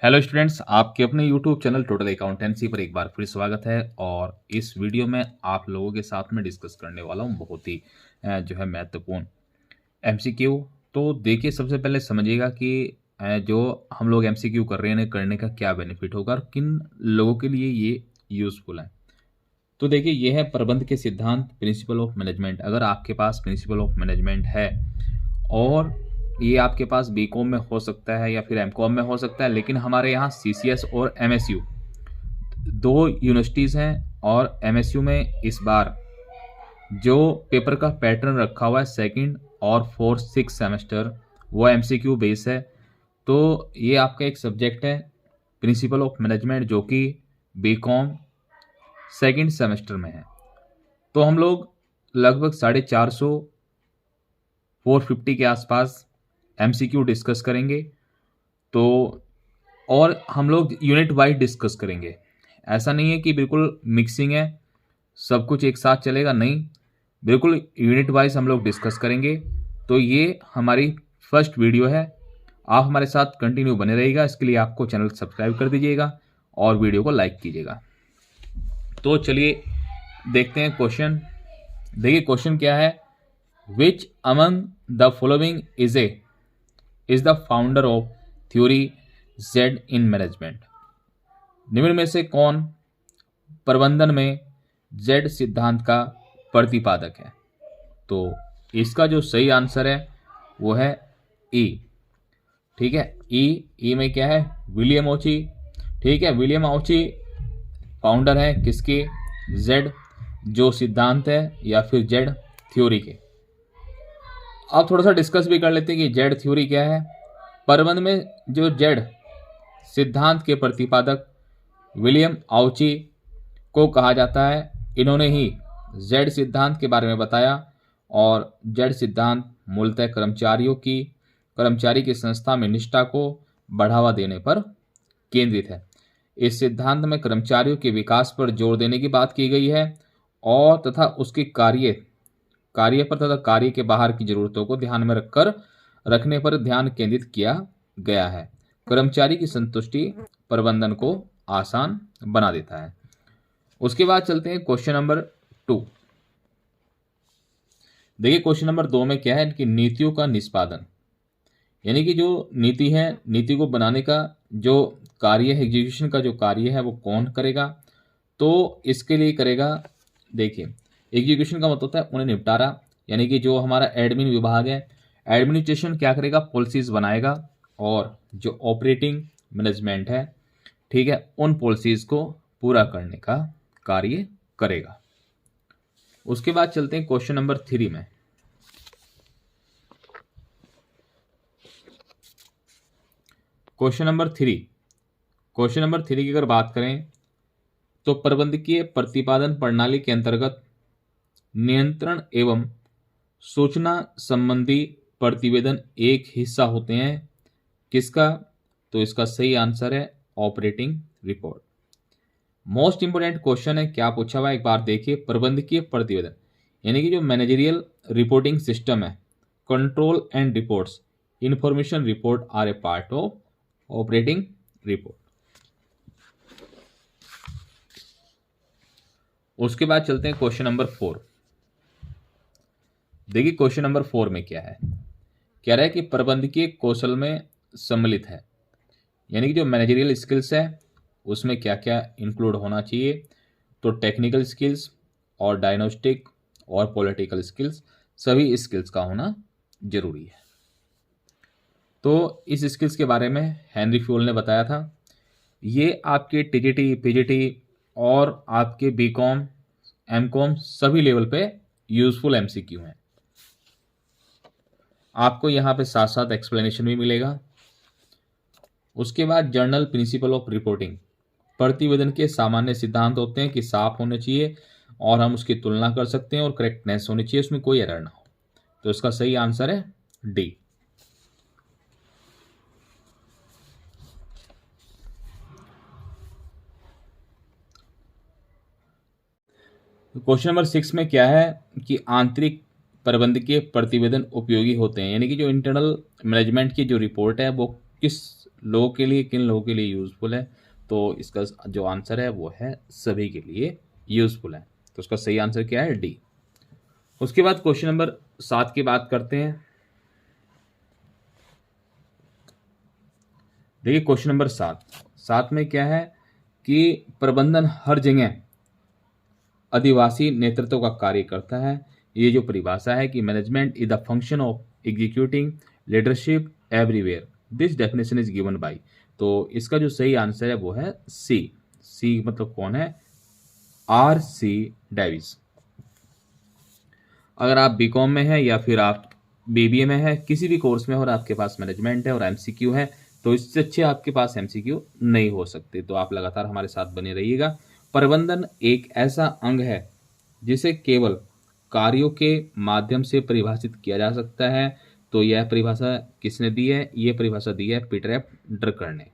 Hello students, आपके अपने YouTube channel total accountancy पर एक बार फिर स्वागत है। और इस वीडियो में आप लोगों के साथ में डिस्कस करने वाला हूँ बहुत ही जो है महत्वपूर्ण एमसीक्यू। तो देखिए, सबसे पहले समझिएगा कि जो हम लोग एमसीक्यू कर रहे हैं करने का क्या बेनिफिट होगा और किन लोगों के लिए ये यूज़फुल है। तो देखिए, ये है प्रबंध के सिद्धांत, प्रिंसिपल ऑफ मैनेजमेंट। अगर आपके पास प्रिंसिपल ऑफ मैनेजमेंट है और ये आपके पास बीकॉम में हो सकता है या फिर एमकॉम में हो सकता है, लेकिन हमारे यहाँ सीसीएस और एमएसयू दो यूनिवर्सिटीज़ हैं। और एमएसयू में इस बार जो पेपर का पैटर्न रखा हुआ है सेकंड और फोर्थ सिक्स सेमेस्टर, वो एमसीक्यू बेस है। तो ये आपका एक सब्जेक्ट है प्रिंसिपल ऑफ मैनेजमेंट, जो कि बीकॉम सेकंड सेमेस्टर में है। तो हम लोग लगभग 450 450 के आसपास एमसीक्यू डिस्कस करेंगे। तो और हम लोग यूनिट वाइज डिस्कस करेंगे। ऐसा नहीं है कि बिल्कुल मिक्सिंग है, सब कुछ एक साथ चलेगा, नहीं, बिल्कुल यूनिट वाइज हम लोग डिस्कस करेंगे। तो ये हमारी फर्स्ट वीडियो है। आप हमारे साथ कंटिन्यू बने रहिएगा, इसके लिए आपको चैनल सब्सक्राइब कर दीजिएगा और वीडियो को लाइक कीजिएगा। तो चलिए देखते हैं क्वेश्चन। देखिए क्वेश्चन क्या है, which among the following is the founder of theory Z in management. निम्न में से कौन प्रबंधन में जेड सिद्धांत का प्रतिपादक है। तो इसका जो सही आंसर है वो है ई। ठीक है, ई में क्या है, विलियम ऑची। ठीक है, विलियम ऑची फाउंडर है किसके, जेड जो सिद्धांत है या फिर जेड थ्योरी के। अब थोड़ा सा डिस्कस भी कर लेते हैं कि जेड थ्योरी क्या है। प्रबंध में जो जेड सिद्धांत के प्रतिपादक विलियम ऑची को कहा जाता है। इन्होंने ही जेड सिद्धांत के बारे में बताया। और जेड सिद्धांत मूलतः कर्मचारी की संस्था में निष्ठा को बढ़ावा देने पर केंद्रित है। इस सिद्धांत में कर्मचारियों के विकास पर जोर देने की बात की गई है और तथा उसके कार्य पर तथा कार्य के बाहर की जरूरतों को ध्यान में रखने पर ध्यान केंद्रित किया गया है। कर्मचारी की संतुष्टि प्रबंधन को आसान बना देता है। उसके बाद चलते हैं क्वेश्चन नंबर 2। देखिए क्वेश्चन नंबर 2 में क्या है कि नीतियों का निष्पादन, यानी कि जो नीति है, नीति को बनाने का जो कार्य है, एग्जीक्यूशन का जो कार्य है वो कौन करेगा। तो इसके लिए करेगा, देखिए एग्जीक्यूशन का मतलब होता है उन्हें निपटारा, यानी कि जो हमारा एडमिन विभाग है, एडमिनिस्ट्रेशन क्या करेगा, पॉलिसीज बनाएगा। और जो ऑपरेटिंग मैनेजमेंट है, ठीक है, उन पॉलिसीज को पूरा करने का कार्य करेगा। उसके बाद चलते हैं क्वेश्चन नंबर 3 में। क्वेश्चन नंबर 3 की अगर बात करें तो प्रबंधकीय प्रतिपादन प्रणाली के अंतर्गत नियंत्रण एवं सूचना संबंधी प्रतिवेदन एक हिस्सा होते हैं किसका। तो इसका सही आंसर है operating report. Most important question है, क्या पूछा हुआ है एक बार देखिए। प्रबंधकीय प्रतिवेदन यानी कि जो मैनेजरियल रिपोर्टिंग सिस्टम है, control and reports, information report are a part of operating report. उसके बाद चलते हैं क्वेश्चन नंबर 4। देखिए क्वेश्चन नंबर 4 में क्या है, कह रहा है कि प्रबंधकीय कौशल में सम्मिलित है, यानी कि जो मैनेजरियल स्किल्स है उसमें क्या क्या इंक्लूड होना चाहिए। तो टेक्निकल स्किल्स और डायग्नोस्टिक और पॉलिटिकल स्किल्स, सभी स्किल्स का होना जरूरी है। तो इस स्किल्स के बारे में हेनरी फ्यूल ने बताया था। ये आपके टीजीटी, पीजीटी और आपके बीकॉम, एमकॉम सभी लेवल पे यूजफुल एमसीक्यू हैं। आपको यहाँ पे साथ साथ एक्सप्लेनेशन भी मिलेगा। उसके बाद जर्नल प्रिंसिपल ऑफ रिपोर्टिंग, प्रतिवेदन के सामान्य सिद्धांत होते हैं कि साफ होने चाहिए और हम उसकी तुलना कर सकते हैं और करेक्टनेस होनी चाहिए, उसमें कोई एरर ना हो। तो इसका सही आंसर है डी। क्वेश्चन नंबर 6 में क्या है कि आंतरिक प्रबंधकीय प्रतिवेदन उपयोगी होते हैं, यानी कि जो इंटरनल मैनेजमेंट की जो रिपोर्ट है वो किस लोगों के लिए, किन लोगों के लिए यूज़फुल है, तो इसका जो आंसर है वो है सभी के लिए यूज़फुल है। तो उसका सही आंसर क्या है? डी। उसके बाद क्वेश्चन नंबर 7 की बात करते हैं। देखिए क्वेश्चन नंबर 7 में क्या है कि प्रबंधन हर जगह आदिवासी नेतृत्व का कार्य करता है। ये जो परिभाषा है कि management is the function of executing leadership everywhere, this definition is given by. तो इसका जो सही आंसर है वो है सी। सी मतलब कौन है? R C Davis. अगर आप बीकॉम में हैं या फिर आप बीबीए में हैं, किसी भी कोर्स में और आपके पास मैनेजमेंट है और एमसीक्यू है, तो इससे अच्छे आपके पास एमसीक्यू नहीं हो सकते। तो आप लगातार हमारे साथ बने रहिएगा। प्रबंधन एक ऐसा अंग है जिसे केवल कार्यों के माध्यम से परिभाषित किया जा सकता है। तो यह परिभाषा किसने दी है? ये परिभाषा दी है पीटर एफ ड्रकर ने।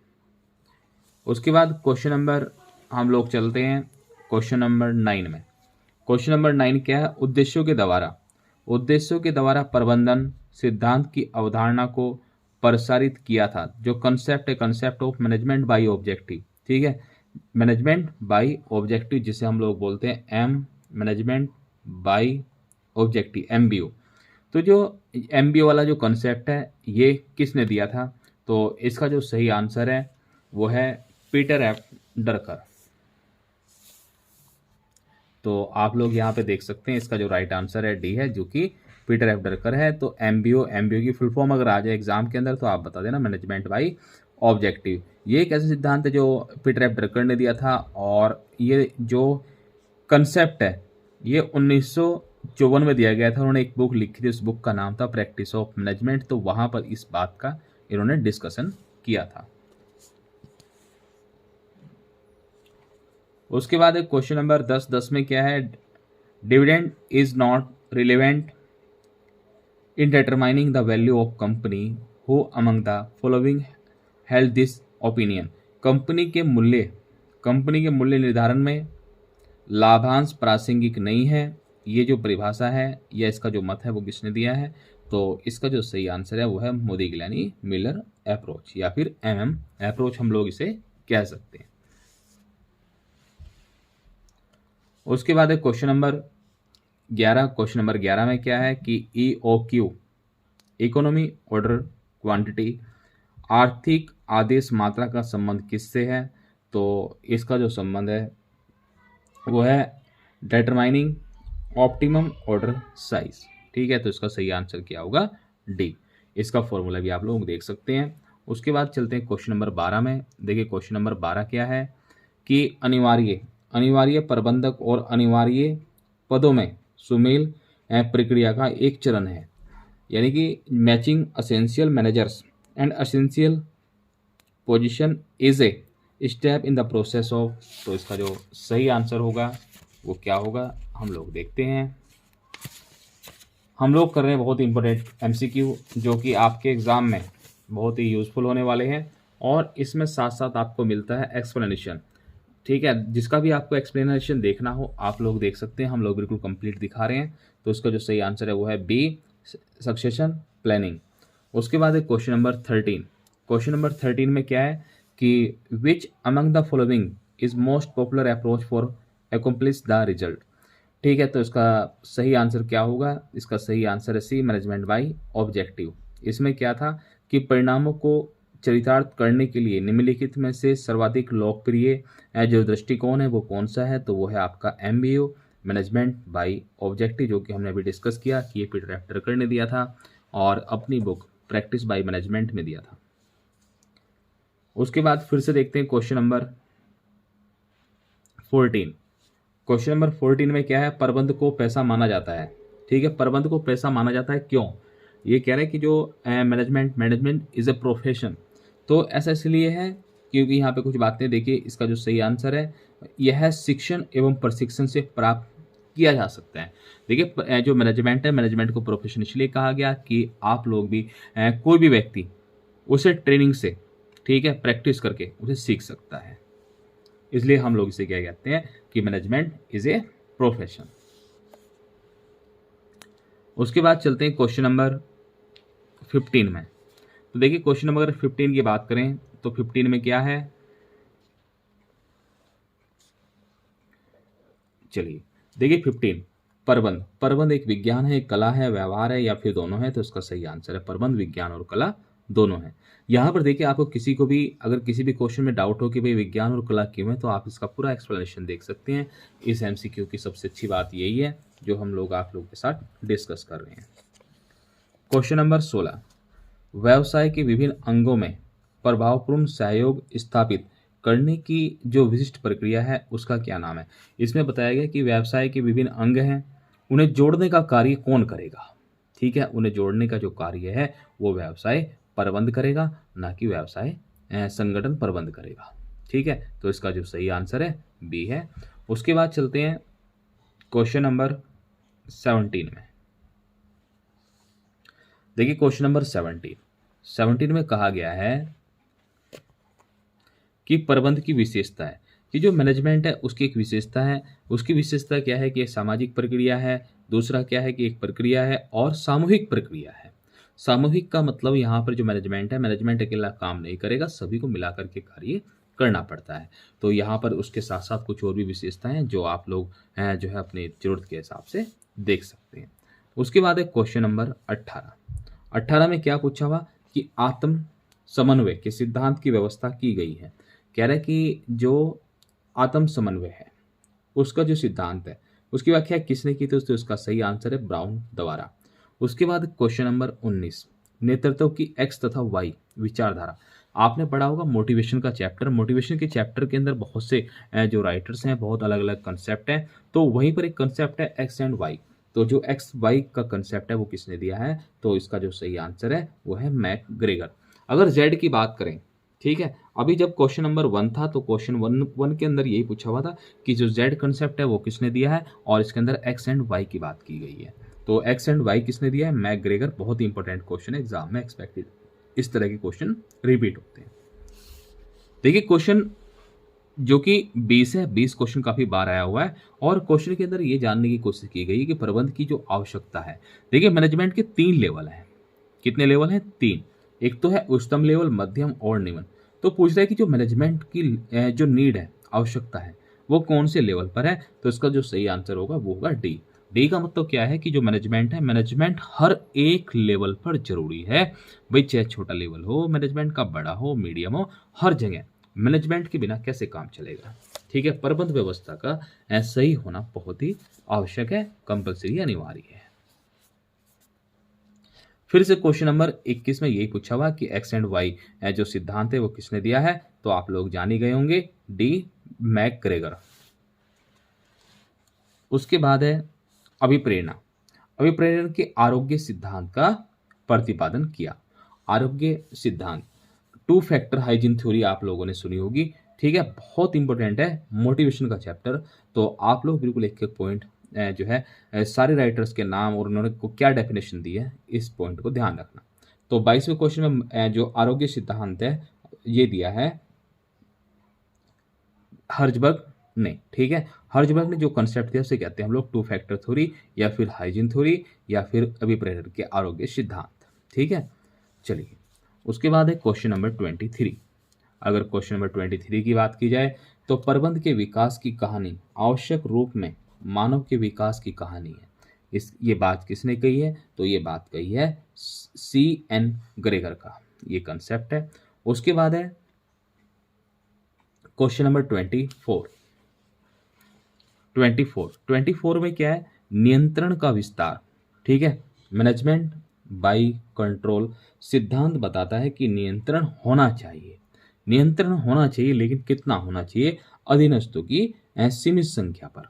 उसके बाद क्वेश्चन नंबर हम लोग चलते हैं क्वेश्चन नंबर 9 में। क्वेश्चन नंबर 9 क्या है? उद्देश्यों के द्वारा प्रबंधन सिद्धांत की अवधारणा को प्रसारित किया था। जो कंसेप्ट है, concept of management by objective, ठीक है, मैनेजमेंट बाय ऑब्जेक्टिव जिसे हम लोग बोलते हैं M, management by objective, MBO. तो जो एमबीओ वाला जो कंसेप्ट है ये किसने दिया था? तो इसका जो सही आंसर है वो है पीटर एफ ड्रकर। तो आप लोग यहाँ पे देख सकते हैं इसका जो राइट आंसर है डी है, जो कि पीटर एफ ड्रकर है। तो एमबीओ की फुल फॉर्म अगर आ जाए एग्जाम के अंदर तो आप बता देना, मैनेजमेंट बाय ऑब्जेक्टिव। ये एक ऐसा सिद्धांत है जो पीटर एफ ड्रकर ने दिया था, और ये जो कंसेप्ट है ये 1954 में दिया गया था। उन्होंने एक बुक लिखी थी, उस बुक का नाम था प्रैक्टिस ऑफ मैनेजमेंट। तो वहां पर इस बात का इन्होंने डिस्कशन किया था। उसके बाद एक क्वेश्चन नंबर 10 में क्या है? Dividend is not relevant in determining the value of company, who among the following held this opinion. Company के मूल्य निर्धारण में लाभांश प्रासंगिक नहीं है। ये जो परिभाषा है या इसका जो मत है वो किसने दिया है? तो इसका जो सही आंसर है वो है मोदिग्लियानी मिलर अप्रोच, या फिर एमएम अप्रोच हम लोग इसे कह सकते हैं। उसके बाद है क्वेश्चन नंबर 11। क्वेश्चन नंबर 11 में क्या है कि ईओक्यू, इकोनॉमी ऑर्डर क्वांटिटी, आर्थिक आदेश मात्रा का संबंध किससे है? तो इसका जो संबंध है वो है डिटरमाइनिंग ऑप्टिमम ऑर्डर साइज, ठीक है। तो इसका सही आंसर क्या होगा? डी। इसका फॉर्मूला भी आप लोग देख सकते हैं। उसके बाद चलते हैं क्वेश्चन नंबर 12 में। देखिए क्वेश्चन नंबर 12 क्या है कि अनिवार्य प्रबंधक और अनिवार्य पदों में सुमेल प्रक्रिया का एक चरण है, यानी कि matching essential managers and essential position is a step in the process of. तो इसका जो सही आंसर होगा वो क्या होगा, हम लोग देखते हैं। हम लोग कर रहे हैं बहुत इंपॉर्टेंट एमसीक्यू जो कि आपके एग्जाम में बहुत ही यूजफुल होने वाले हैं, और इसमें साथ साथ आपको मिलता है एक्सप्लेनेशन, ठीक है। जिसका भी आपको एक्सप्लेनेशन देखना हो आप लोग देख सकते हैं, हम लोग बिल्कुल कंप्लीट दिखा रहे हैं। तो इसका जो सही आंसर है वो है बी, सक्सेशन प्लानिंग। उसके बाद है क्वेश्चन नंबर 13। क्वेश्चन नंबर 13 में क्या है कि which among the following is most popular approach for accomplish the result, ठीक है। तो इसका सही आंसर क्या होगा? इसका सही आंसर है सी, मैनेजमेंट बाय ऑब्जेक्टिव। इसमें क्या था कि परिणामों को चरितार्थ करने के लिए निम्नलिखित में से सर्वाधिक लोकप्रिय जो दृष्टिकोण है वो कौन सा है? तो वो है आपका एमबीओ, मैनेजमेंट बाय ऑब्जेक्टिव, जो कि हमने अभी डिस्कस किया कि ये पीटर एफ ड्रकर ने दिया था और अपनी बुक प्रैक्टिस बाय मैनेजमेंट में दिया था। उसके बाद फिर से देखते हैं क्वेश्चन नंबर 14। क्वेश्चन नंबर 14 में क्या है? प्रबंध को पैसा माना जाता है, ठीक है। प्रबंध को पैसा माना जाता है क्यों? ये कह रहा है कि जो मैनेजमेंट इज ए प्रोफेशन। तो ऐसा इसलिए है क्योंकि यहाँ पे कुछ बातें देखिए। इसका जो सही आंसर है यह शिक्षण एवं प्रशिक्षण से प्राप्त किया जा सकता है। देखिए जो मैनेजमेंट है, मैनेजमेंट को प्रोफेशन इसलिए कहा गया कि आप लोग भी कोई भी व्यक्ति उसे ट्रेनिंग से, ठीक है, प्रैक्टिस करके उसे सीख सकता है। इसलिए हम लोग इसे क्या कहते हैं कि मैनेजमेंट इज ए प्रोफेशन। उसके बाद चलते हैं क्वेश्चन नंबर 15 में। तो देखिए क्वेश्चन नंबर 15 की बात करें तो 15 में क्या है, चलिए देखिए 15 प्रबंध। प्रबंध एक विज्ञान है, एक कला है, व्यवहार है, या फिर दोनों है? तो इसका सही आंसर है प्रबंध विज्ञान और कला दोनों है। यहाँ पर देखिए आपको किसी को भी अगर किसी भी क्वेश्चन में डाउट हो कि भाई विज्ञान और कला क्यों है, तो आप इसका पूरा एक्सप्लेनेशन देख सकते हैं। इस एमसीक्यू की सबसे अच्छी बात यही है जो हम लोग आप लोगों के साथ डिस्कस कर रहे हैं। क्वेश्चन नंबर 16, व्यवसाय के विभिन्न अंगों में प्रभावपूर्ण सहयोग स्थापित करने की जो विशिष्ट प्रक्रिया है उसका क्या नाम है? इसमें बताया गया कि व्यवसाय के विभिन्न अंग हैं, उन्हें जोड़ने का कार्य कौन करेगा? ठीक है, उन्हें जोड़ने का जो कार्य है वो व्यवसाय प्रबंध करेगा, ना कि व्यवसाय संगठन प्रबंध करेगा। ठीक है, तो इसका जो सही आंसर है बी है। उसके बाद चलते हैं क्वेश्चन नंबर 17 में। देखिए क्वेश्चन नंबर 17 में कहा गया है कि प्रबंध की विशेषता है कि जो मैनेजमेंट है उसकी एक विशेषता है। उसकी विशेषता क्या है कि ये सामाजिक प्रक्रिया है, दूसरा क्या है कि एक प्रक्रिया है और सामूहिक प्रक्रिया है। सामूहिक का मतलब यहाँ पर जो मैनेजमेंट है, मैनेजमेंट अकेला काम नहीं करेगा, सभी को मिलाकर के कार्य करना पड़ता है। तो यहाँ पर उसके साथ साथ कुछ और भी विशेषताएं हैं जो आप लोग जो है अपनी जरूरत के हिसाब से देख सकते हैं। उसके बाद है क्वेश्चन नंबर 18 में क्या पूछा हुआ कि आत्म समन्वय के सिद्धांत की व्यवस्था की गई है। कह रहा है कि जो आत्म समन्वय है उसका जो सिद्धांत है उसकी व्याख्या किसने की थी, तो उसका सही आंसर है ब्राउन द्वारा। उसके बाद क्वेश्चन नंबर 19, नेतृत्व की एक्स तथा वाई विचारधारा। आपने पढ़ा होगा मोटिवेशन का चैप्टर। मोटिवेशन के चैप्टर के अंदर बहुत से जो राइटर्स हैं, बहुत अलग अलग कंसेप्ट हैं, तो वहीं पर एक कंसेप्ट है एक्स एंड वाई। तो जो एक्स वाई का कंसेप्ट है वो किसने दिया है, तो इसका जो सही आंसर है वो है मैकग्रेगर। अगर जेड की बात करें, ठीक है, अभी जब क्वेश्चन नंबर 1 था तो क्वेश्चन वन के अंदर यही पूछा हुआ था कि जो जेड कंसेप्ट है वो किसने दिया है, और इसके अंदर एक्स एंड वाई की बात की गई है। तो एक्स एंड वाई किसने दिया है, मैकग्रेगर। बहुत ही इंपॉर्टेंट क्वेश्चन है, एग्जाम में एक्सपेक्टेड इस तरह के क्वेश्चन रिपीट होते हैं। देखिए क्वेश्चन जो कि 20 है, 20 क्वेश्चन काफी बार आया हुआ है और क्वेश्चन के अंदर ये जानने की कोशिश की गई कि प्रबंध की जो आवश्यकता है। देखिए मैनेजमेंट के 3 लेवल हैं। कितने लेवल हैं? 3। एक तो है उच्चतम लेवल, मध्यम और निम्न। तो पूछ रहा है कि जो मैनेजमेंट की जो नीड है, आवश्यकता है, वो कौन से लेवल पर है, तो इसका जो सही आंसर होगा वो होगा डी। डी का मतलब क्या है कि जो मैनेजमेंट है, मैनेजमेंट हर एक लेवल पर जरूरी है। भाई चाहे छोटा लेवल हो मैनेजमेंट का, बड़ा हो, मीडियम हो, हर जगह मैनेजमेंट के बिना कैसे काम चलेगा। ठीक है, प्रबंध व्यवस्था का सही होना बहुत ही आवश्यक है, कंपल्सरी अनिवार्य है। फिर से क्वेश्चन नंबर 21 में यही पूछा हुआ कि एक्स एंड वाई जो सिद्धांत है वो किसने दिया है, तो आप लोग जान ही गए होंगे, डी मैकग्रेगर। उसके बाद है अभिप्रेरणा। अभिप्रेरण के आरोग्य सिद्धांत का प्रतिपादन किया। आरोग्य सिद्धांत, 2 फैक्टर हाइजीन थ्योरी आप लोगों ने सुनी होगी। ठीक है, बहुत इंपॉर्टेंट है, मोटिवेशन का चैप्टर। तो आप लोग बिल्कुल एक एक पॉइंट जो है सारे राइटर्स के नाम और उन्होंने को क्या डेफिनेशन दी है, इस पॉइंट को ध्यान रखना। तो 22वें क्वेश्चन में जो आरोग्य सिद्धांत है ये दिया है हर्जबर्ग ने। ठीक है, हर्जबर्ग ने जो कंसेप्ट दिया उसे कहते हैं हम लोग 2 फैक्टर थ्योरी, या फिर हाइजीन थ्योरी, या फिर अभिप्रेरण के आरोग्य सिद्धांत। ठीक है, चलिए उसके बाद है क्वेश्चन नंबर 23। अगर क्वेश्चन नंबर 23 की बात की जाए तो प्रबंध के विकास की कहानी आवश्यक रूप में मानव के विकास की कहानी है। ये बात किसने कही है, तो ये बात कही है C.N. ग्रेगर का, ये कंसेप्ट है। उसके बाद है क्वेश्चन नंबर 24 में क्या है, नियंत्रण का विस्तार। ठीक है, मैनेजमेंट बाय कंट्रोल सिद्धांत बताता है कि नियंत्रण होना चाहिए, लेकिन कितना होना चाहिए, अधीनस्थों की सीमित संख्या पर।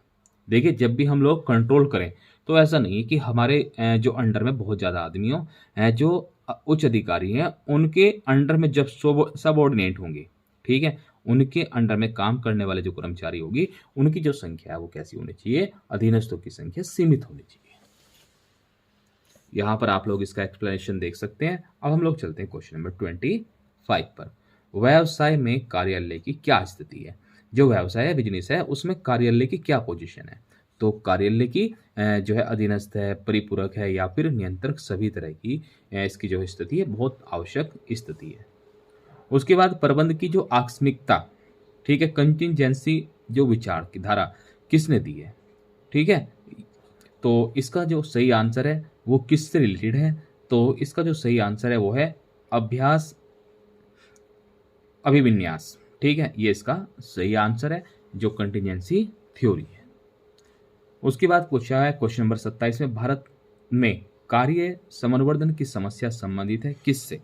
देखिए जब भी हम लोग कंट्रोल करें तो ऐसा नहीं है कि हमारे जो अंडर में बहुत ज़्यादा आदमी हो, जो उच्च अधिकारी हैं उनके अंडर में जब सबऑर्डिनेट होंगे, ठीक है, उनके अंडर में काम करने वाले जो कर्मचारी होगी उनकी जो संख्या है वो कैसी होनी चाहिए, अधीनस्थों की संख्या सीमित होनी चाहिए। यहाँ पर आप लोग इसका एक्सप्लेनेशन देख सकते हैं। अब हम लोग चलते हैं क्वेश्चन नंबर 25 पर। व्यवसाय में कार्यालय की क्या स्थिति है, जो व्यवसाय है, बिजनेस है, उसमें कार्यालय की क्या पोजीशन है, तो कार्यालय की जो है अधीनस्थ है, परिपूरक है, या फिर नियंत्रक, सभी तरह की इसकी जो स्थिति है बहुत आवश्यक स्थिति है। उसके बाद प्रबंध की जो आकस्मिकता, ठीक है, कंटिजेंसी जो विचार की धारा किसने दी है, ठीक है। तो इसका जो सही आंसर है वो किससे रिलेटेड है, तो इसका जो सही आंसर है वो है अभ्यास अभिविन्यास, ठीक है, ये इसका सही आंसर है जो कंटिजेंसी थ्योरी है। उसके बाद पूछा है क्वेश्चन नंबर 27 में, भारत में कार्य समन्वर्धन की समस्या संबंधित है किससे,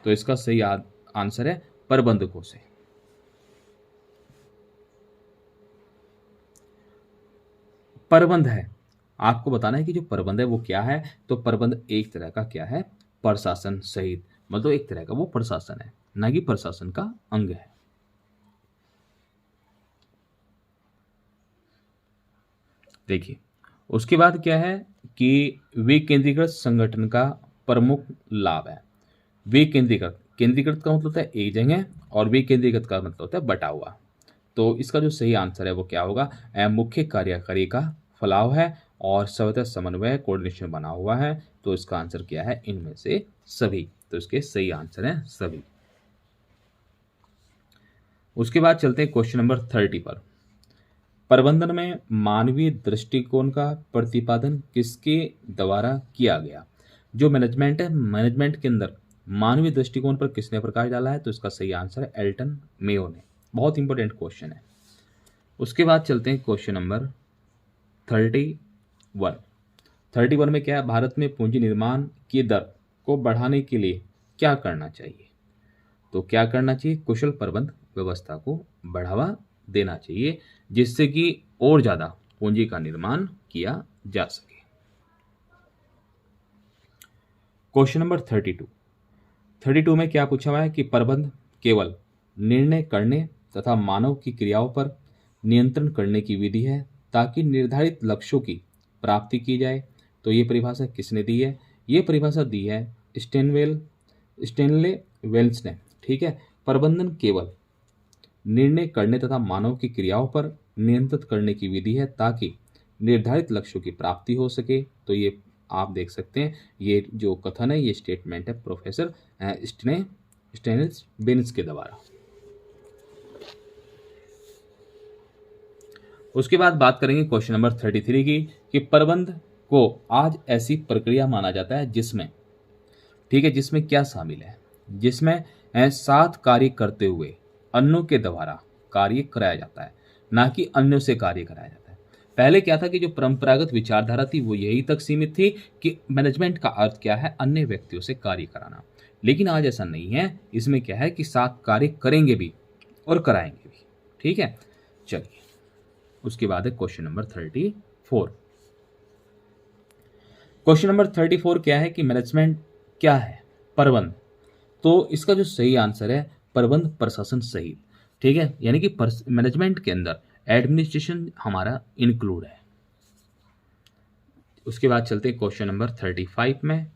तो इसका सही आंसर है प्रबंधकों से। प्रबंध है, आपको बताना है कि जो प्रबंध है वो क्या है, तो प्रबंध एक तरह का क्या है, प्रशासन सहित, मतलब एक तरह का वो प्रशासन है, ना कि प्रशासन का अंग है। देखिए उसके बाद क्या है कि विकेंद्रीकृत संगठन का प्रमुख लाभ है। विकेंद्रीकृत, केंद्रीकृत का मतलब होता है एक जगह और विकेंद्रीकृत का मतलब होता है बटा हुआ। तो इसका जो सही आंसर है वो क्या होगा, मुख्य कार्यकारी का फैलाव है और सर्वथा समन्वय कोऑर्डिनेशन बना हुआ है। तो इसका आंसर क्या है, इनमें से सभी। तो इसके सही आंसर है सभी। उसके बाद चलते हैं क्वेश्चन नंबर 30 पर। प्रबंधन में मानवीय दृष्टिकोण का प्रतिपादन किसके द्वारा किया गया। जो मैनेजमेंट है, मैनेजमेंट के अंदर मानवीय दृष्टिकोण पर किसने प्रकाश डाला है, तो इसका सही आंसर है एल्टन मेयो ने। बहुत इंपॉर्टेंट क्वेश्चन है। उसके बाद चलते हैं क्वेश्चन नंबर 31। 31 में क्या है, भारत में पूंजी निर्माण की दर को बढ़ाने के लिए क्या करना चाहिए। तो क्या करना चाहिए, कुशल प्रबंध व्यवस्था को बढ़ावा देना चाहिए जिससे कि और ज़्यादा पूंजी का निर्माण किया जा सके। क्वेश्चन नंबर 32 में क्या पूछा हुआ है कि प्रबंध केवल निर्णय करने तथा मानव की क्रियाओं पर नियंत्रण करने की विधि है ताकि निर्धारित लक्ष्यों की प्राप्ति की जाए। तो ये परिभाषा किसने दी है, ये परिभाषा दी है स्टेनले वेल्स ने, ठीक है। प्रबंधन केवल निर्णय करने तथा मानव की क्रियाओं पर नियंत्रित करने की विधि है ताकि निर्धारित लक्ष्यों की प्राप्ति हो सके। तो ये आप देख सकते हैं, ये जो कथन है, ये स्टेटमेंट है प्रोफेसर स्टेनिस बेनिस के द्वारा। उसके बाद बात करेंगे क्वेश्चन नंबर 33 की, कि प्रबंध को आज ऐसी प्रक्रिया माना जाता है जिसमें, ठीक है, जिसमें क्या शामिल है, जिसमें साथ कार्य करते हुए अन्यों के द्वारा कार्य कराया जाता है, ना कि अन्यों से कार्य कराया जाता है। पहले क्या था कि जो परंपरागत विचारधारा थी वो यही तक सीमित थी कि मैनेजमेंट का अर्थ क्या है, अन्य व्यक्तियों से कार्य कराना। लेकिन आज ऐसा नहीं है, इसमें क्या है कि साथ कार्य करेंगे भी और कराएंगे भी, ठीक है। चलिए उसके बाद है क्वेश्चन नंबर 34। क्वेश्चन नंबर 34 क्या है कि मैनेजमेंट क्या है, प्रबंध। तो इसका जो सही आंसर है प्रबंध प्रशासन सहित, ठीक है, यानी कि मैनेजमेंट के अंदर एडमिनिस्ट्रेशन हमारा इंक्लूड है। उसके बाद चलते हैं क्वेश्चन नंबर 35 में।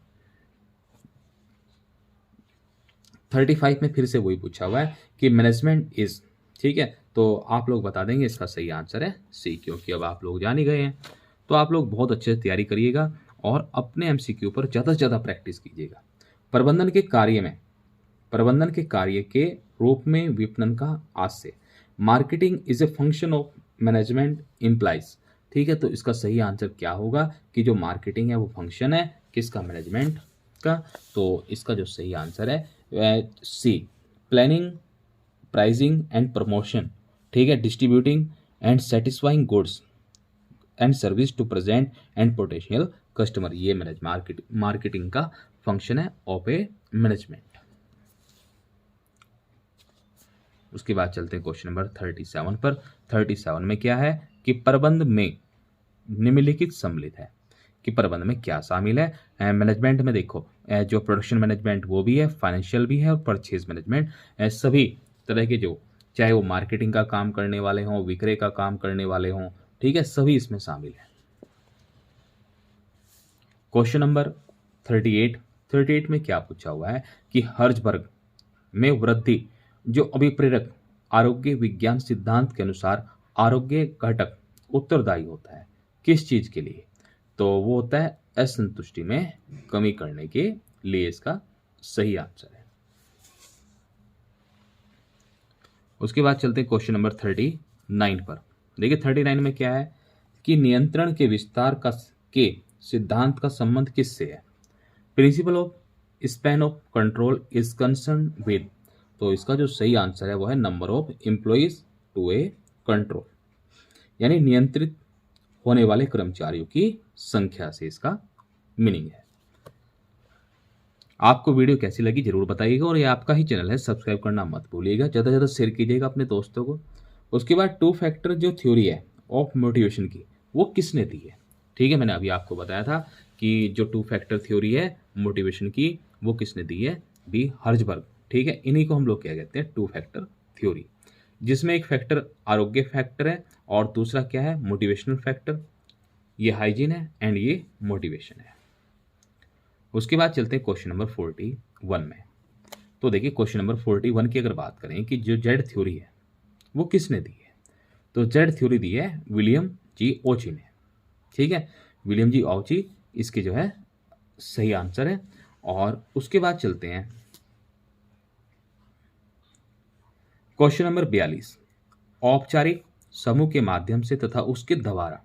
35 में फिर से वही पूछा हुआ है कि मैनेजमेंट इज, ठीक है, तो आप लोग बता देंगे इसका सही आंसर है सी, क्योंकि अब आप लोग जान ही गए हैं। तो आप लोग बहुत अच्छे से तैयारी करिएगा और अपने एमसीक्यू पर ज़्यादा से ज़्यादा प्रैक्टिस कीजिएगा। प्रबंधन के कार्य में, प्रबंधन के कार्य के रूप में विपणन का आशय, marketing is a function of management implies, ठीक है। तो इसका सही आंसर क्या होगा कि जो मार्केटिंग है वो फंक्शन है किसका, मैनेजमेंट का। तो इसका जो सही आंसर है C, planning, pricing and promotion, ठीक है, distributing and satisfying goods and service to present and potential customer, ये मार्केटिंग का फंक्शन है ऑफ ए मैनेजमेंट। उसके बाद चलते हैं क्वेश्चन नंबर 37 पर। 37 में क्या है कि प्रबंध में निम्नलिखित सम्मिलित है, कि प्रबंध में क्या शामिल है। मैनेजमेंट में देखो जो प्रोडक्शन मैनेजमेंट वो भी है, फाइनेंशियल भी है और परचेज मैनेजमेंट, सभी तरह के जो, चाहे वो मार्केटिंग का काम करने वाले हों, विक्रय का काम करने वाले हों, ठीक है, सभी इसमें शामिल है। क्वेश्चन नंबर 38 में क्या पूछा हुआ है कि हर्जबर्ग में वृद्धि जो अभिप्रेरक आरोग्य विज्ञान सिद्धांत के अनुसार आरोग्य घटक उत्तरदायी होता है किस चीज के लिए, तो वो होता है असंतुष्टि में कमी करने के लिए। इसका सही आंसर है। उसके बाद चलते हैं क्वेश्चन नंबर 39 पर। देखिए 39 में क्या है कि नियंत्रण के विस्तार का के सिद्धांत का संबंध किससे है? Principle of span of control is concern with. तो इसका जो सही आंसर है वो है number of employees to a control, यानी नियंत्रित होने वाले कर्मचारियों की संख्या से इसका मीनिंग है। आपको वीडियो कैसी लगी जरूर बताइएगा, और ये आपका ही चैनल है, सब्सक्राइब करना मत भूलिएगा, ज़्यादा से ज़्यादा शेयर कीजिएगा अपने दोस्तों को। उसके बाद टू फैक्टर जो थ्योरी है ऑफ मोटिवेशन की, वो किसने दी है? ठीक है, मैंने अभी आपको बताया था कि जो टू फैक्टर थ्योरी है मोटिवेशन की, वो किसने दी है? B Herzberg. ठीक है, इन्हीं को हम लोग क्या कहते हैं? टू फैक्टर थ्योरी, जिसमें एक फैक्टर आरोग्य फैक्टर है और दूसरा क्या है? Motivational factor. ये हाइजीन है एंड ये मोटिवेशन है। उसके बाद चलते हैं क्वेश्चन नंबर 41 में। तो देखिए क्वेश्चन नंबर 41 की अगर बात करें कि जो जेड थ्योरी है वो किसने दी है, तो जेड थ्योरी दी है विलियम जी ऑची ने। ठीक है, विलियम जी ऑची इसके जो है सही आंसर है। और उसके बाद चलते हैं क्वेश्चन नंबर 42। औपचारिक समूह के माध्यम से तथा उसके द्वारा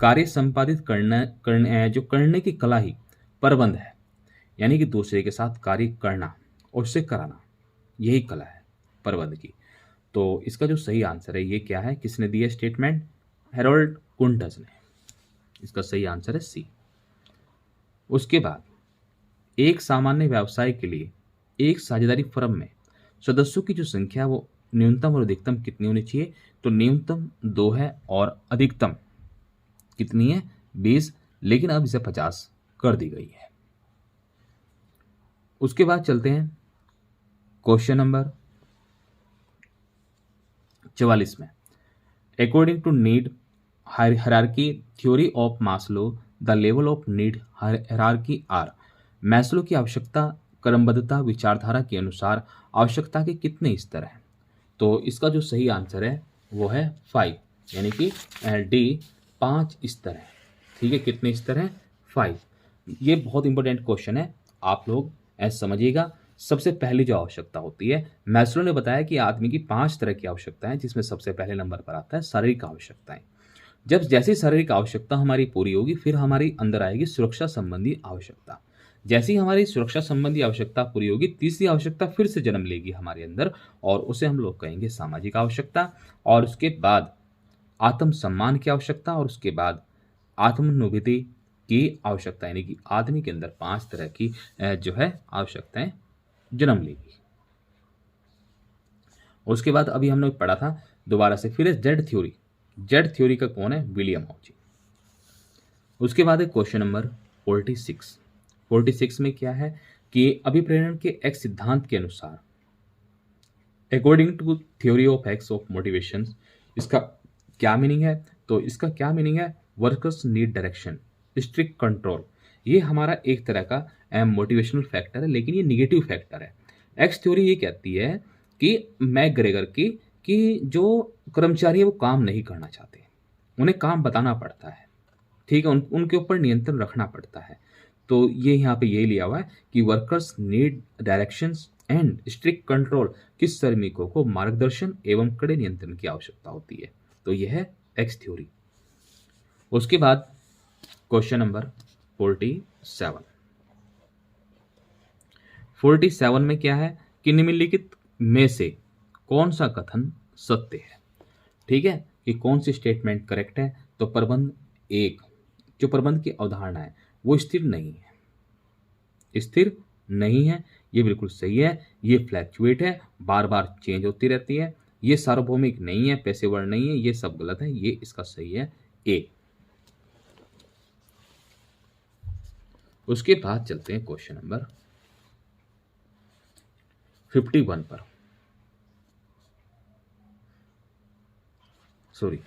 कार्य संपादित करने की कला ही प्रबंध है, यानी कि दूसरे के साथ कार्य करना और उससे कराना, यही कला है प्रबंध की। तो इसका जो सही आंसर है ये क्या है? किसने दिया स्टेटमेंट? हेरोल्ड कुंटज ने। इसका सही आंसर है सी। उसके बाद एक सामान्य व्यवसाय के लिए एक साझेदारी फर्म में सदस्यों की जो संख्या वो न्यूनतम और अधिकतम कितनी होनी चाहिए? तो न्यूनतम 2 है और अधिकतम कितनी है? 20, लेकिन अब इसे 50 कर दी गई है। उसके बाद चलते हैं क्वेश्चन नंबर 44 में। According to need hierarchy theory of Maslow, the level of need hierarchy are. Maslow की आवश्यकता क्रमबद्धता विचारधारा के अनुसार आवश्यकता के कितने स्तर हैं? तो इसका जो सही आंसर है वो है 5, यानी कि डी 5 स्तर है। ठीक है, कितने स्तर हैं? 5। ये बहुत इंपॉर्टेंट क्वेश्चन है, आप लोग ऐसा समझिएगा। सबसे पहली जो आवश्यकता होती है, मैस्लो ने बताया कि आदमी की 5 तरह की आवश्यकताएं, जिसमें सबसे पहले नंबर पर आता है शारीरिक आवश्यकताएं। जब जैसी शारीरिक आवश्यकता हमारी पूरी होगी फिर हमारी अंदर आएगी सुरक्षा संबंधी आवश्यकता। जैसी हमारी सुरक्षा संबंधी आवश्यकता पूरी होगी, तीसरी आवश्यकता फिर से जन्म लेगी हमारे अंदर, और उसे हम लोग कहेंगे सामाजिक आवश्यकता। और उसके बाद आत्म सम्मान की आवश्यकता, और उसके बाद आत्मानुभूति की आवश्यकता, यानी कि आदमी के अंदर 5 तरह की जो है आवश्यकताएं जन्म लेगी। उसके बाद अभी हमने पढ़ा था दोबारा से फिर जेड थ्योरी। जेड थ्योरी का कौन है? विलियम ऑची। उसके बाद है क्वेश्चन नंबर 46। 46 में क्या है कि अभिप्रेरण के एक सिद्धांत के अनुसार, according to theory of X of motivation, इसका क्या मीनिंग है? तो इसका क्या मीनिंग है? Workers need direction, strict control. ये हमारा एक तरह का मोटिवेशनल फैक्टर है, लेकिन ये निगेटिव फैक्टर है। एक्स थ्योरी ये कहती है कि मैकग्रेगर की कि जो कर्मचारी है वो काम नहीं करना चाहते, उन्हें काम बताना पड़ता है। ठीक है, उनके ऊपर नियंत्रण रखना पड़ता है। तो ये यहाँ पे ये लिया हुआ है कि workers need directions and strict control, किस श्रमिकों को मार्गदर्शन एवं कड़े नियंत्रण की आवश्यकता होती है। तो यह है एक्स थ्योरी। उसके बाद क्वेश्चन नंबर 47। 47 में क्या है कि निम्नलिखित में से कौन सा कथन सत्य है? ठीक है, कि कौन सी स्टेटमेंट करेक्ट है? तो प्रबंध एक, जो प्रबंध की अवधारणा है वो स्थिर नहीं है। स्थिर नहीं है, ये बिल्कुल सही है। ये फ्लैक्चुएट है, बार बार चेंज होती रहती है। ये सार्वभौमिक नहीं है, पेशेवर नहीं है, ये सब गलत है। ये इसका सही है ए। उसके बाद चलते हैं क्वेश्चन नंबर 51 पर, सॉरी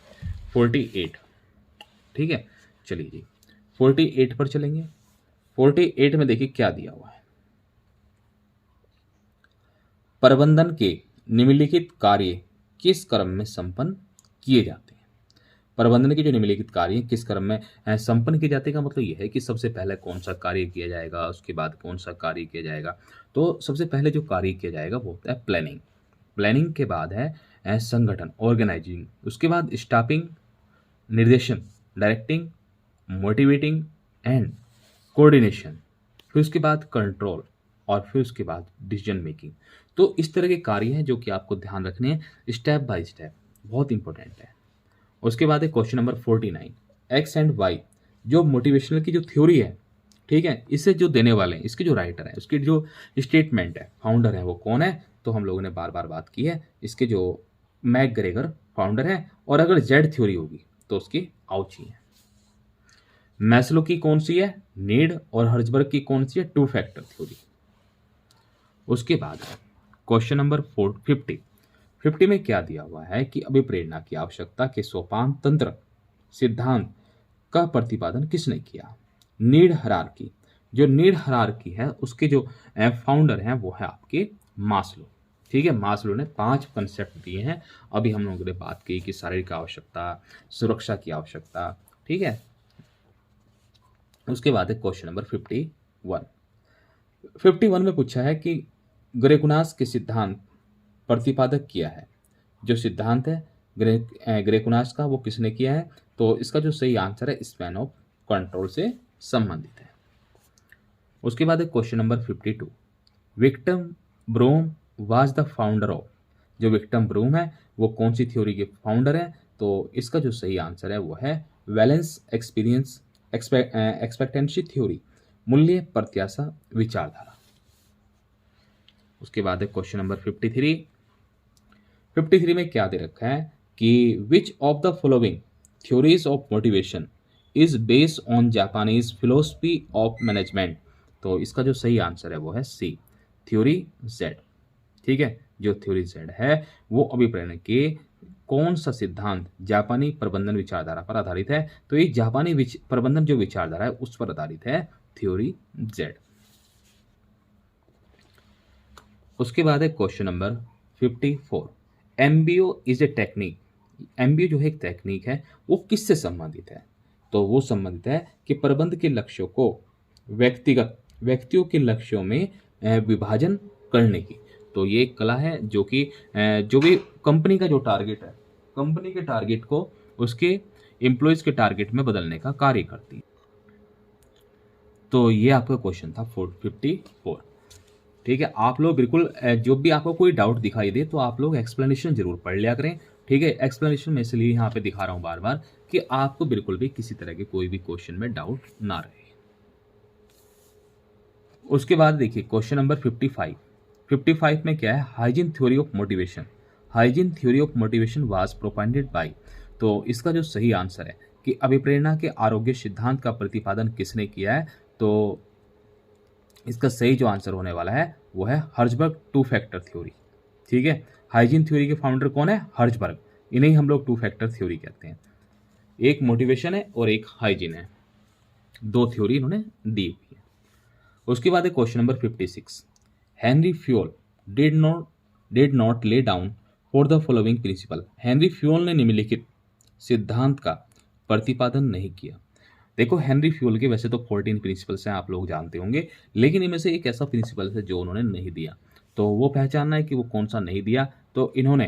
48। ठीक है, चलिए जी 48 पर चलेंगे। 48 में देखिए क्या दिया हुआ है। प्रबंधन के निम्नलिखित कार्य किस क्रम में संपन्न किए जाते हैं? प्रबंधन के जो निम्नलिखित कार्य किस क्रम में संपन्न किए जाते हैं का मतलब यह है कि सबसे पहले कौन सा कार्य किया जाएगा, उसके बाद कौन सा कार्य किया जाएगा। तो सबसे पहले जो कार्य किया जाएगा वो होता है प्लानिंग। प्लानिंग के बाद है संगठन ऑर्गेनाइजिंग, उसके बाद स्टाफिंग निर्देशन, डायरेक्टिंग, मोटिवेटिंग एंड कोऑर्डिनेशन, फिर उसके बाद कंट्रोल और फिर उसके बाद डिसीजन मेकिंग। तो इस तरह के कार्य हैं जो कि आपको ध्यान रखने हैं स्टेप बाय स्टेप, बहुत इंपॉर्टेंट है। उसके बाद है question number 49, X and Y, जो मोटिवेशनल की जो थ्योरी है, ठीक है, इसे जो देने वाले हैं, इसके जो राइटर है, उसकी जो स्टेटमेंट है, फाउंडर है, वो कौन है? तो हम लोगों ने बार बार बात की है, इसके जो मैकग्रेगर फाउंडर है, और अगर जेड थ्योरी होगी तो उसकी आउची है। मैस्लो की कौन सी है? नीड, और हर्जबर्ग की कौन सी है? To factor theory. उसके बाद है क्वेश्चन नंबर 50 में क्या दिया हुआ है कि अभिप्रेरणा की आवश्यकता के सोपान तंत्र सिद्धांत का प्रतिपादन किसने किया? नीड हरारकी, जो नीड हरारकी है उसके जो फाउंडर हैं वो है आपके मास्लो। ठीक है, मास्लो ने 5 कंसेप्ट दिए हैं। अभी हम लोगों ने बात की कि शारीरिक आवश्यकता, सुरक्षा की आवश्यकता, ठीक है। उसके बाद है क्वेश्चन नंबर 51 में पूछा है कि ग्रेकुनास के सिद्धांत प्रतिपादक किया है। जो सिद्धांत है ग्रेकुनास का, वो किसने किया है? तो इसका जो सही आंसर है स्पैन ऑफ कंट्रोल से संबंधित है। उसके बाद है question number 52, Victor Vroom was the founder of, जो विक्टम ब्रूम है वो कौन सी थ्योरी के फाउंडर है? तो इसका जो सही आंसर है वो है वैलेंस एक्सपीरियंस एक्सपेक्टेंसी थ्योरी, मूल्य प्रत्याशा विचारधारा। उसके बाद है क्वेश्चन नंबर 53 में क्या दे रखा है कि which of the following theories of motivation is based on Japanese philosophy of management. तो इसका जो सही आंसर है वो है सी, थ्योरी जेड। ठीक है, जो थ्योरी जेड है वो अभिप्रेरण के कौन सा सिद्धांत जापानी प्रबंधन विचारधारा पर आधारित है? तो ये जापानी प्रबंधन जो विचारधारा है उस पर आधारित है थ्योरी जेड। उसके बाद है question number 54, MBO is a technique. MBO जो है एक टेक्निक है, वो किससे संबंधित है? तो वो संबंधित है कि प्रबंध के लक्ष्यों को व्यक्तियों के लक्ष्यों में विभाजन करने की। तो ये एक कला है जो कि जो भी कंपनी का जो टारगेट है, कंपनी के टारगेट को उसके एम्प्लॉयज के टारगेट में बदलने का कार्य करती है। तो ये आपका क्वेश्चन था 54। ठीक है, आप लोग बिल्कुल जो भी आपको कोई डाउट दिखाई दे तो आप लोग एक्सप्लेनेशन जरूर पढ़ लिया करें। ठीक है, एक्सप्लेनेशन मैं इसलिए यहाँ पे दिखा रहा हूँ बार बार कि आपको बिल्कुल भी किसी तरह के कोई भी क्वेश्चन में डाउट ना रहे। उसके बाद देखिए क्वेश्चन नंबर 55 में क्या है? Hygiene theory of motivation. Hygiene theory of motivation was propounded by. तो इसका जो सही आंसर है कि अभिप्रेरणा के आरोग्य सिद्धांत का प्रतिपादन किसने किया है? तो इसका सही जो आंसर होने वाला है वो है हर्जबर्ग टू फैक्टर थ्योरी। ठीक है, हाइजीन थ्योरी के फाउंडर कौन है? हर्जबर्ग। इन्हें हम लोग टू फैक्टर थ्योरी कहते हैं। एक मोटिवेशन है और एक हाइजीन है, दो थ्योरी इन्होंने दी हुई है। उसके बाद है question number 56, Henri Fayol did not lay down for the following principle. Henri Fayol ने निम्नलिखित सिद्धांत का प्रतिपादन नहीं किया। देखो, हेनरी फ्यूल के वैसे तो 14 प्रिंसिपल्स हैं, आप लोग जानते होंगे, लेकिन इनमें से एक ऐसा प्रिंसिपल है जो उन्होंने नहीं दिया। तो वो पहचानना है कि वो कौन सा नहीं दिया। तो इन्होंने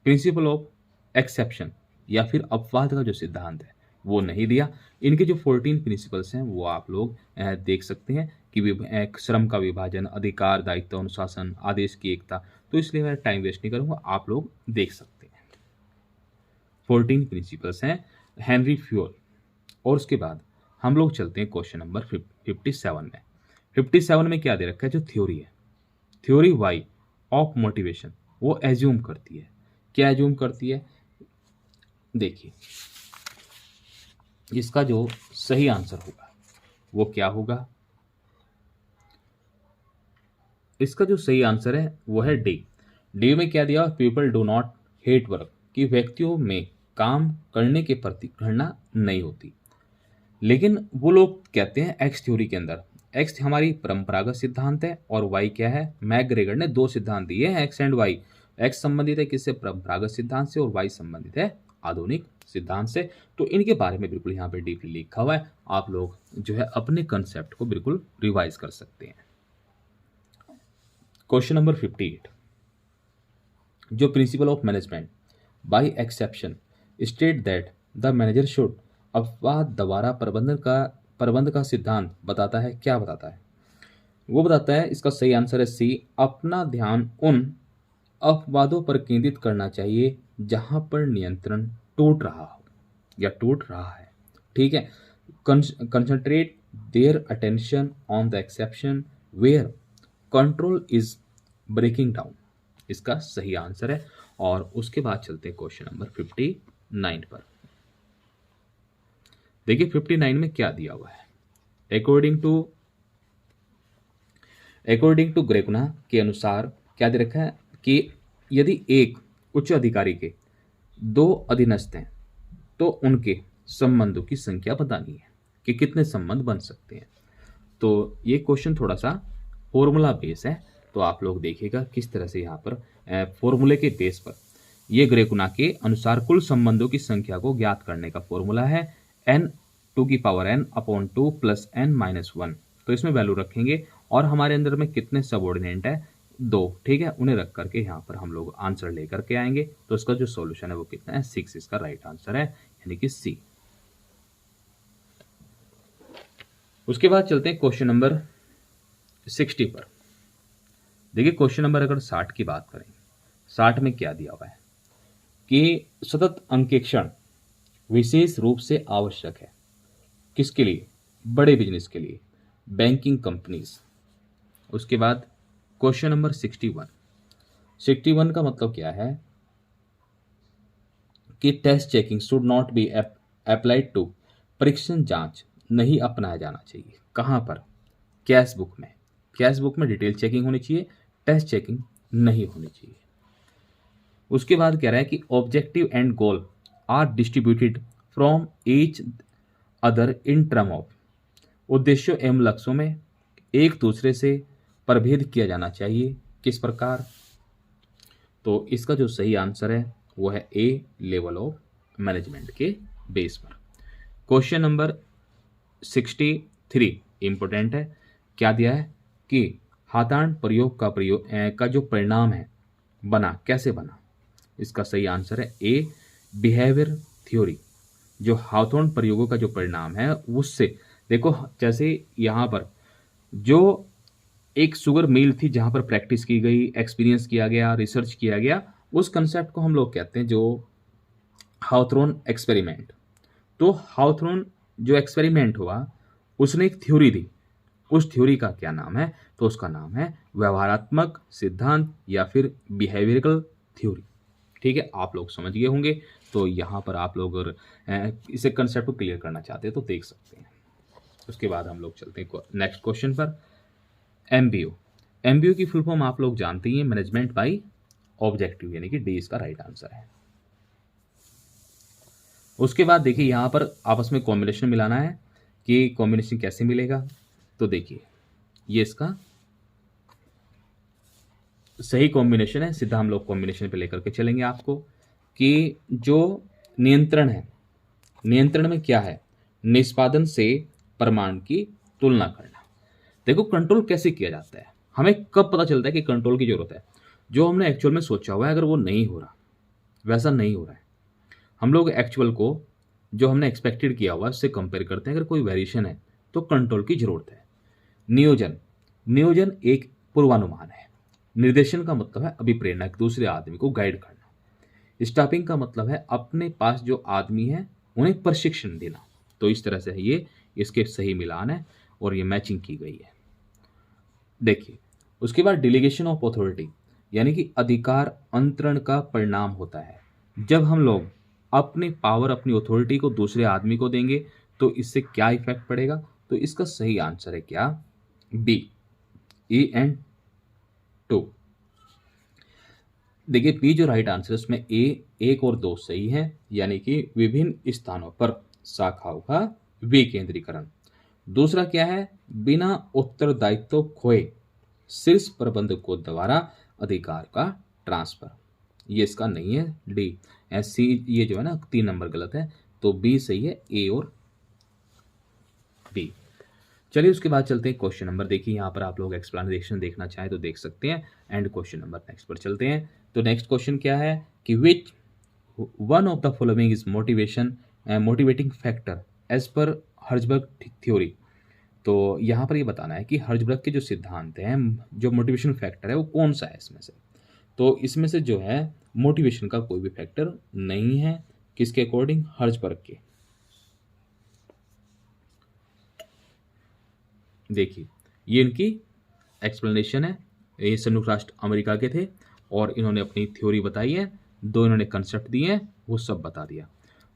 प्रिंसिपल ऑफ एक्सेप्शन या फिर अपवाद का जो सिद्धांत है वो नहीं दिया। इनके जो 14 प्रिंसिपल्स हैं वो आप लोग देख सकते हैं कि श्रम का विभाजन, अधिकार, दायित्व, अनुशासन, आदेश की एकता। तो इसलिए मैं टाइम वेस्ट नहीं करूंगा, आप लोग देख सकते हैं। 14 प्रिंसिपल्स हैं हेनरी फ्यूल। और उसके बाद हम लोग चलते हैं क्वेश्चन नंबर 57 में। 57 में क्या दे रखा है? जो थ्योरी है, थ्योरी वाई ऑफ मोटिवेशन, वो एज्यूम करती है। क्या एज्यूम करती है? देखिए, इसका जो सही आंसर होगा वो क्या होगा? इसका जो सही आंसर है वो है डी। डी में क्या दिया? People do not hate work, कि व्यक्तियों में काम करने के प्रति घृणा नहीं होती। लेकिन वो लोग कहते हैं एक्स थ्योरी के अंदर, एक्स हमारी परंपरागत सिद्धांत है और वाई क्या है? मैकग्रेगर ने दो सिद्धांत दिए हैं, एक्स एंड वाई। एक्स संबंधित है किससे? परंपरागत सिद्धांत से, और वाई संबंधित है आधुनिक सिद्धांत से। तो इनके बारे में बिल्कुल यहाँ पे डीपली लिखा हुआ है, आप लोग जो है अपने कंसेप्ट को बिल्कुल रिवाइज कर सकते हैं। क्वेश्चन नंबर 58, जो principle of management by exception state that the manager should, अपवाद द्वारा प्रबंध का सिद्धांत बताता है, क्या बताता है? वो बताता है, इसका सही आंसर है सी, अपना ध्यान उन अपवादों पर केंद्रित करना चाहिए जहां पर नियंत्रण टूट रहा हो या टूट रहा है। ठीक है, concentrate their attention on the exception where control is breaking down, इसका सही आंसर है। और उसके बाद चलते हैं क्वेश्चन नंबर 59 पर। देखिए 59 में क्या दिया हुआ है। अकॉर्डिंग टू ग्रेकुना के अनुसार क्या दे रखा है कि यदि एक उच्च अधिकारी के दो अधीनस्थ हैं तो उनके संबंधों की संख्या बतानी है कि कितने संबंध बन सकते हैं। तो ये क्वेश्चन थोड़ा सा फॉर्मूला बेस है, तो आप लोग देखिएगा किस तरह से यहाँ पर फॉर्मूले के बेस पर ये ग्रेकुना के अनुसार कुल संबंधों की संख्या को ज्ञात करने का फॉर्मूला है n2 प्लस n-1। तो इसमें वैल्यू रखेंगे और हमारे अंदर में कितने सबऑर्डिनेट है, दो। ठीक है, उन्हें रख करके यहाँ पर हम लोग आंसर लेकर के आएंगे। तो इसका जो सॉल्यूशन है वो कितना है, 6 इसका राइट आंसर है, यानी कि सी। उसके बाद चलते हैं क्वेश्चन नंबर 60 पर। देखिए क्वेश्चन नंबर अगर 60 की बात करें, 60 में क्या दिया हुआ है कि सतत अंकेक्षण विशेष रूप से आवश्यक है, किसके लिए, बड़े बिजनेस के लिए, बैंकिंग कंपनीज। उसके बाद क्वेश्चन नंबर 61 का मतलब क्या है कि test checking should not be applied to, परीक्षण जांच नहीं अपनाया जाना चाहिए, कहां पर, कैश बुक में। कैश बुक में डिटेल चेकिंग होनी चाहिए, टेस्ट चेकिंग नहीं होनी चाहिए। उसके बाद कह रहा है कि objective and goal are distributed from each other in term of, उद्देश्यों एवं लक्ष्यों में एक दूसरे से प्रभेद किया जाना चाहिए, किस प्रकार। तो इसका जो सही आंसर है वो है ए, लेवल ऑफ मैनेजमेंट के बेस पर। क्वेश्चन नंबर 63 इंपॉर्टेंट है, क्या दिया है कि हाथान प्रयोग का जो परिणाम है बना, कैसे बना। इसका सही आंसर है ए, बिहेवियर थ्योरी। जो हाथोन प्रयोगों का जो परिणाम है उससे, देखो जैसे यहाँ पर जो एक शुगर मिल थी जहाँ पर प्रैक्टिस की गई, एक्सपीरियंस किया गया, रिसर्च किया गया, उस कंसेप्ट को हम लोग कहते हैं जो हाउथ्रोन एक्सपेरिमेंट। तो हाउथ्रोन जो एक्सपेरिमेंट हुआ उसने एक थ्योरी दी, उस थ्योरी का क्या नाम है, तो उसका नाम है व्यवहारात्मक सिद्धांत या फिर बिहेवियरल थ्योरी। ठीक है, आप लोग समझ गए होंगे। तो यहाँ पर आप लोग अगर इसे कंसेप्ट को क्लियर करना चाहते हैं तो देख सकते हैं। उसके बाद हम लोग चलते हैं नेक्स्ट क्वेश्चन पर। एमबीओ, एमबीओ की फुल फॉर्म आप लोग जानते ही हैं, मैनेजमेंट बाय ऑब्जेक्टिव, यानी कि डी इसका राइट आंसर है। उसके बाद देखिए यहाँ पर आपस में कॉम्बिनेशन मिलाना है कि कॉम्बिनेशन कैसे मिलेगा। तो देखिए ये इसका सही कॉम्बिनेशन है, सीधा हम लोग कॉम्बिनेशन पे लेकर के चलेंगे आपको कि जो नियंत्रण है, नियंत्रण में क्या है, निष्पादन से प्रमाण की तुलना करना। देखो कंट्रोल कैसे किया जाता है, हमें कब पता चलता है कि कंट्रोल की जरूरत है, जो हमने एक्चुअल में सोचा हुआ है अगर वो नहीं हो रहा, वैसा नहीं हो रहा है, हम लोग एक्चुअल को जो हमने एक्सपेक्टेड किया हुआ है उससे कंपेयर करते हैं, अगर कोई वेरिएशन है तो कंट्रोल की जरूरत है। नियोजन, नियोजन एक पूर्वानुमान है। निर्देशन का मतलब है अभिप्रेरणा, दूसरे आदमी को गाइड करना। स्टाफिंग का मतलब है अपने पास जो आदमी है उन्हें प्रशिक्षण देना। तो इस तरह से ये इसके सही मिलान है और ये मैचिंग की गई है। देखिए उसके बाद डिलीगेशन ऑफ अथॉरिटी, यानी कि अधिकार अंतरण का परिणाम होता है जब हम लोग अपनी पावर, अपनी अथॉरिटी को दूसरे आदमी को देंगे तो इससे क्या इफेक्ट पड़ेगा। तो इसका सही आंसर है क्या, बी, ई एंड 2। देखिए बी जो राइट आंसर है उसमें ए 1 और 2 सही है, यानी कि विभिन्न स्थानों पर शाखाओं का विकेंद्रीकरण। दूसरा क्या है, बिना उत्तरदायित्व खोए शीर्ष प्रबंधकों द्वारा अधिकार का ट्रांसफर। ये इसका नहीं है, डी। सी ये जो है ना 3 नंबर गलत है, तो बी सही है, ए और बी। चलिए उसके बाद चलते हैं क्वेश्चन नंबर, देखिए यहाँ पर आप लोग एक्सप्लेनेशन देखना चाहें तो देख सकते हैं, एंड क्वेश्चन नंबर नेक्स्ट पर चलते हैं। तो नेक्स्ट क्वेश्चन क्या है कि which one of the following is motivating factor as per Herzberg theory. तो यहाँ पर ये बताना है कि हर्जबर्ग के जो सिद्धांत हैं, जो मोटिवेशन फैक्टर है वो कौन सा है इसमें से। तो इसमें से जो है मोटिवेशन का कोई भी फैक्टर नहीं है, किसके अकॉर्डिंग, हर्जबर्ग के। देखिए ये इनकी एक्सप्लेनेशन है। ये संयुक्त राष्ट्र अमेरिका के थे और इन्होंने अपनी थ्योरी बताई है, दो इन्होंने कंसेप्ट दिए हैं, वो सब बता दिया।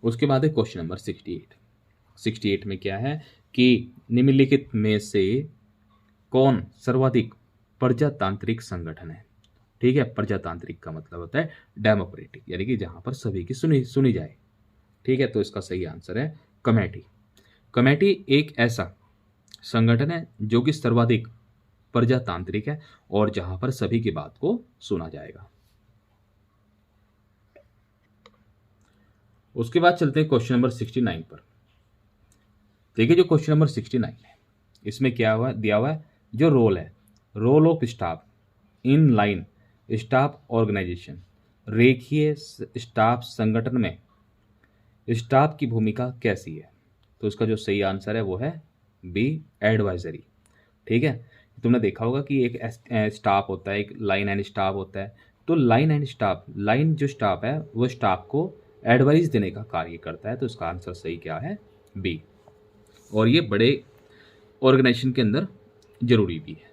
उसके बाद है क्वेश्चन नंबर 68 में क्या है कि निम्नलिखित में से कौन सर्वाधिक प्रजातांत्रिक संगठन है। ठीक है, प्रजातांत्रिक का मतलब होता है डेमोक्रेटिक, यानी कि जहां पर सभी की सुनी जाए। ठीक है, तो इसका सही आंसर है कमेटी। कमेटी एक ऐसा संगठन है जो कि सर्वाधिक प्रजातांत्रिक है और जहां पर सभी की बात को सुना जाएगा। उसके बाद चलते हैं क्वेश्चन नंबर 69 पर। देखिए जो क्वेश्चन नंबर 69 है इसमें क्या हुआ दिया हुआ है, जो रोल है, role of staff in line staff organisation, रेखीय स्टाफ संगठन में स्टाफ की भूमिका कैसी है। तो इसका जो सही आंसर है वो है बी, एडवाइजरी। ठीक है, तुमने देखा होगा कि एक स्टाफ होता है, एक लाइन एंड स्टाफ होता है। तो लाइन एंड स्टाफ, लाइन जो स्टाफ है वो स्टाफ को एडवाइस देने का कार्य करता है। तो इसका आंसर सही क्या है, बी। और ये बड़े ऑर्गेनाइजेशन के अंदर जरूरी भी है।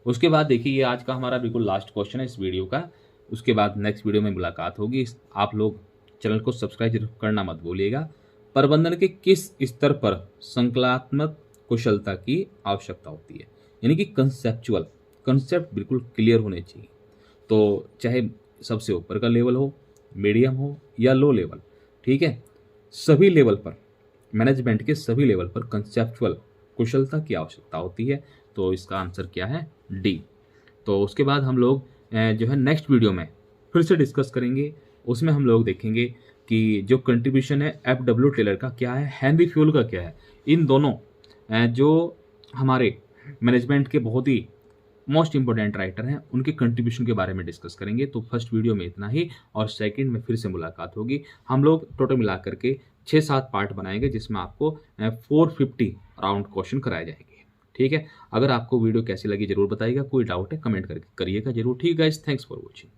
उसके बाद देखिए ये आज का हमारा बिल्कुल लास्ट क्वेश्चन है इस वीडियो का। उसके बाद नेक्स्ट वीडियो में मुलाकात होगी। आप लोग चैनल को सब्सक्राइब जरूर करना मत भूलिएगा। प्रबंधन के किस स्तर पर संकल्पात्मक कुशलता की आवश्यकता होती है, यानी कि कंसेप्चुअल, कंसेप्ट बिल्कुल क्लियर होने चाहिए। तो चाहे सबसे ऊपर का लेवल हो, मीडियम हो या लो लेवल, ठीक है, सभी लेवल पर, मैनेजमेंट के सभी लेवल पर कंसेप्चुअल कुशलता की आवश्यकता होती है। तो इसका आंसर क्या है, डी। तो उसके बाद हम लोग जो है नेक्स्ट वीडियो में फिर से डिस्कस करेंगे। उसमें हम लोग देखेंगे कि जो कंट्रीब्यूशन है एफ.डब्ल्यू. टेलर का क्या है, हेनरी फ्यूल का क्या है। इन दोनों जो हमारे मैनेजमेंट के बहुत ही मोस्ट इंपॉर्टेंट राइटर हैं उनके कंट्रीब्यूशन के बारे में डिस्कस करेंगे। तो फर्स्ट वीडियो में इतना ही और सेकंड में फिर से मुलाकात होगी। हम लोग टोटल मिला करके 6-7 पार्ट बनाएंगे जिसमें आपको 450 राउंड क्वेश्चन कराए जाएंगे। ठीक है, अगर आपको वीडियो कैसी लगी जरूर बताइएगा, कोई डाउट है कमेंट करके करिएगा जरूर। ठीक है गाइस, थैंक्स फॉर वॉचिंग।